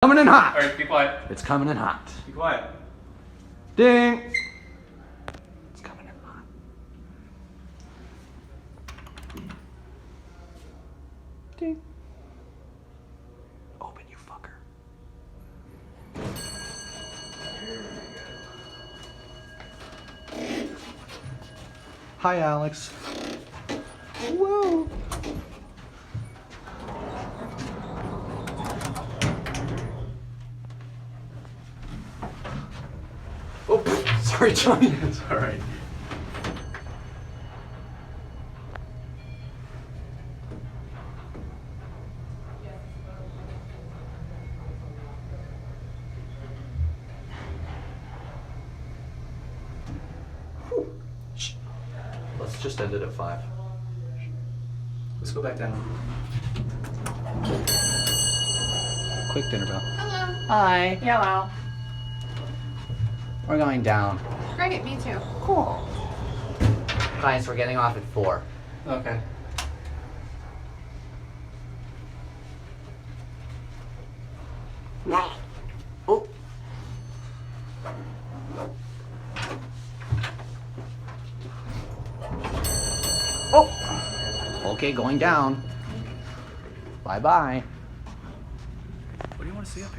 Coming in hot. All right, be quiet. It's coming in hot. Be quiet. Ding. It's coming in hot. Ding. Open, you fucker. Hi, Alex. Whoa. Oh, sorry, Johnny. It's all right. Shh. Let's just end it at 5. Let's go back down. Quick dinner bell. Hello. Hi. Hello. We're going down. Great, me too. Cool. Guys, we're getting off at 4. Okay. Oh. Oh. Okay, going down. Bye-bye. What do you want to see up here?